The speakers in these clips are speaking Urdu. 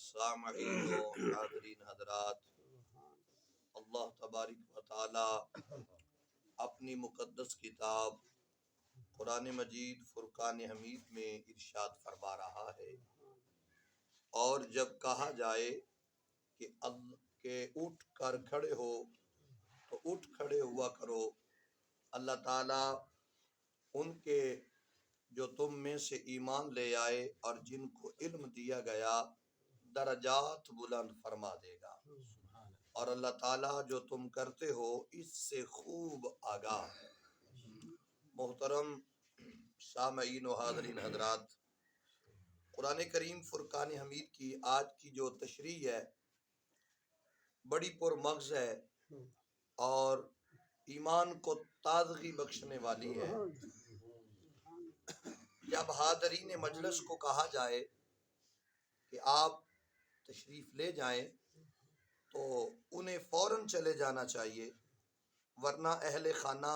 سامعین و حاضرین حضرات، اللہ تبارک و تعالی اپنی مقدس کتاب قرآن مجید فرقان حمید میں ارشاد فرما رہا ہے، اور جب کہا جائے کہ اٹھ کر کھڑے ہو تو اٹھ کھڑے ہوا کرو۔ اللہ تعالیٰ ان کے جو تم میں سے ایمان لے آئے اور جن کو علم دیا گیا درجات بلند فرما دے گا، اور اللہ تعالیٰ جو تم کرتے ہو اس سے خوب آگاہ ہے۔ محترم سامعین و حاضرین حضرات، قرآن کریم فرقان حمید کی آج کی جو تشریح ہے بڑی پرمغز ہے اور ایمان کو تازگی بخشنے والی ہے۔ جب حاضرین مجلس کو کہا جائے کہ آپ تشریف لے جائیں تو انہیں فوراً چلے جانا چاہیے، ورنہ اہل خانہ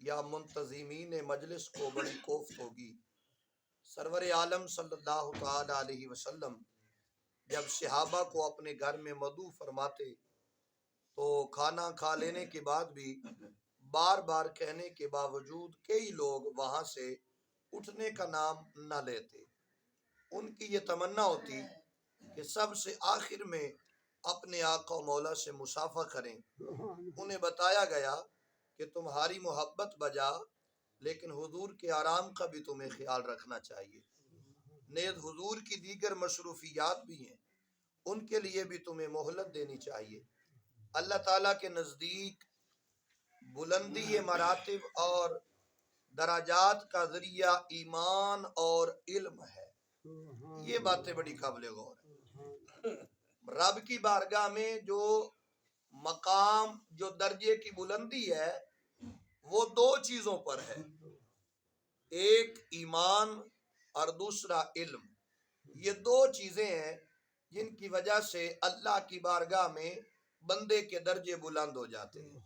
یا منتظمین مجلس کو بڑی کوفت ہوگی۔ سرور عالم صلی اللہ تعالی علیہ وسلم جب صحابہ کو اپنے گھر میں مدعو فرماتے تو کھانا کھا لینے کے بعد بھی بار بار کہنے کے باوجود کئی لوگ وہاں سے اٹھنے کا نام نہ لیتے۔ ان کی یہ تمنا ہوتی کہ سب سے آخر میں اپنے آقا و مولا سے مصافحہ کریں۔ انہیں بتایا گیا کہ تمہاری محبت بجا، لیکن حضور کے آرام کا بھی تمہیں خیال رکھنا چاہیے۔ نیز حضور کی دیگر مصروفیات بھی ہیں، ان کے لیے بھی تمہیں مہلت دینی چاہیے۔ اللہ تعالیٰ کے نزدیک بلندی مراتب اور درجات کا ذریعہ ایمان اور علم ہے۔ یہ باتیں بڑی قابل غور ہیں۔ رب کی بارگاہ میں جو مقام، جو درجے کی بلندی ہے وہ دو چیزوں پر ہے، ایک ایمان اور دوسرا علم۔ یہ دو چیزیں ہیں جن کی وجہ سے اللہ کی بارگاہ میں بندے کے درجے بلند ہو جاتے ہیں۔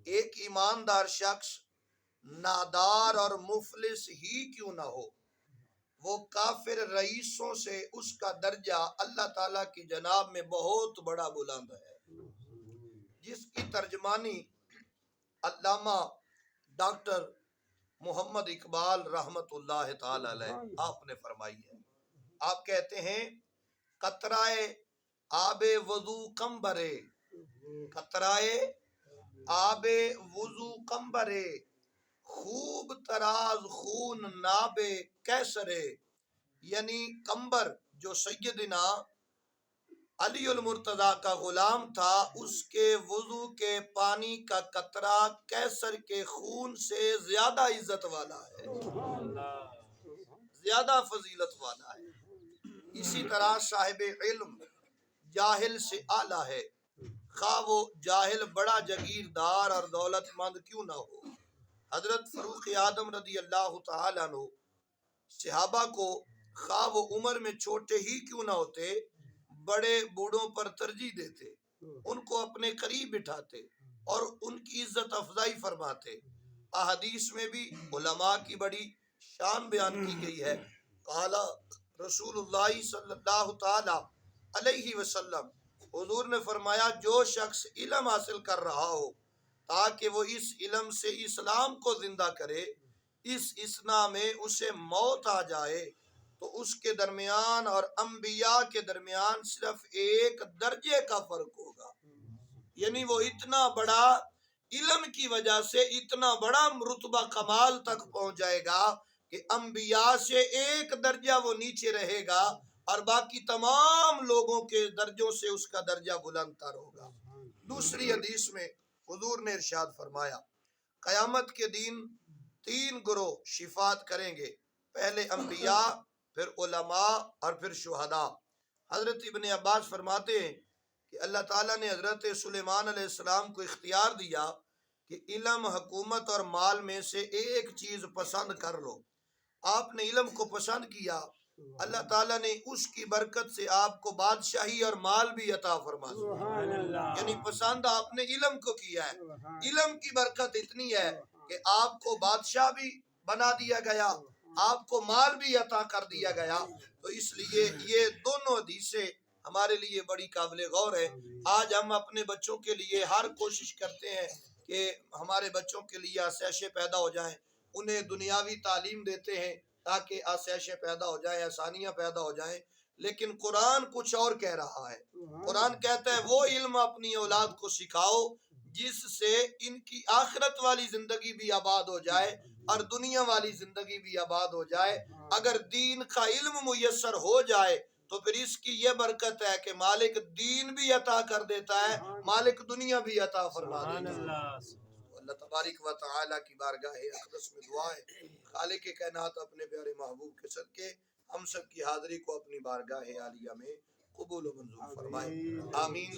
ایک ایماندار شخص نادار اور مفلس ہی کیوں نہ ہو، وہ کافر رئیسوں سے اس کا درجہ اللہ تعالیٰ کی جناب میں بہت بڑا بلند ہے، جس کی ترجمانی علامہ ڈاکٹر محمد اقبال رحمت اللہ تعالی علیہ آپ نے فرمائی ہے۔ آپ کہتے ہیں قطرائے آب وضو کم برے، قطرائے آب وضو کم برے، خوب تراز خون ناب کیسرے۔ یعنی کمبر جو سیدنا علی المرتضیٰ کا غلام تھا، اس کے وضو کے پانی کا قطرہ کیسر کے خون سے زیادہ عزت والا ہے، زیادہ فضیلت والا ہے۔ اسی طرح صاحب علم جاہل سے اعلیٰ ہے، خواہ وہ جاہل بڑا جاگیردار اور دولت مند کیوں نہ ہو۔ حضرت فاروق اعظم رضی اللہ تعالیٰ عنہ صحابہ کو خواہ وہ عمر میں چھوٹے ہی کیوں نہ ہوتے بڑے بوڑھوں پر ترجیح دیتے، ان کو اپنے قریب بٹھاتے اور ان کی عزت افزائی فرماتے۔ احادیث میں بھی علماء کی بڑی شان بیان کی گئی ہے۔ قال رسول اللہ صلی اللہ تعالی علیہ وسلم، حضور نے فرمایا جو شخص علم حاصل کر رہا ہو تاکہ وہ اس علم سے اسلام کو زندہ کرے، اس اثنا میں اسے موت آ جائے تو اس کے درمیان اور انبیاء کے درمیان صرف ایک درجے کا فرق ہوگا۔ یعنی وہ اتنا بڑا علم کی وجہ سے اتنا بڑا رتبہ کمال تک پہنچ جائے گا کہ انبیاء سے ایک درجہ وہ نیچے رہے گا اور باقی تمام لوگوں کے درجوں سے اس کا درجہ بلند تر ہوگا۔ دوسری حدیث میں حضور نے ارشاد فرمایا قیامت کے دن تین گروہ شفاعت کریں گے، پہلے انبیاء، پھر علماء اور پھر شہداء۔ حضرت ابن عباس فرماتے ہیں کہ اللہ تعالیٰ نے حضرت سلیمان علیہ السلام کو اختیار دیا کہ علم، حکومت اور مال میں سے ایک چیز پسند کر لو۔ آپ نے علم کو پسند کیا، اللہ تعالیٰ نے اس کی برکت سے آپ کو بادشاہی اور مال بھی عطا فرما دیا۔ یعنی پسند آپ نے علم کو کیا ہے، علم کی برکت اتنی ہے کہ آپ کو بادشاہ بھی بنا دیا گیا، آپ کو مال بھی عطا کر دیا گیا۔ تو اس لیے یہ دونوں دونوں حدیثیں ہمارے لیے بڑی قابل غور ہے۔ آج ہم اپنے بچوں کے لیے ہر کوشش کرتے ہیں کہ ہمارے بچوں کے لیے آسائشیں پیدا ہو جائیں، انہیں دنیاوی تعلیم دیتے ہیں تاکہ آسائشیں پیدا ہو جائیں، آسانیاں پیدا ہو جائیں، لیکن قرآن کچھ اور کہہ رہا ہے۔ قرآن کہتا ہے وہ علم اپنی اولاد کو سکھاؤ جس سے ان کی آخرت والی زندگی بھی آباد ہو جائے اور دنیا والی زندگی بھی آباد ہو جائے۔ اگر دین کا علم میسر ہو جائے تو پھر اس کی یہ برکت ہے کہ مالک دین بھی عطا کر دیتا ہے، مالک دنیا بھی عطا فرما دیتا ہے۔ اللہ تبارک و تعالیٰ کی بارگاہ اقدس میں دعا ہے خالق کائنات اپنے پیارے محبوب کے صدقے ہم سب کی حاضری کو اپنی بارگاہ عالیہ میں قبول و منظور فرمائے، آمین۔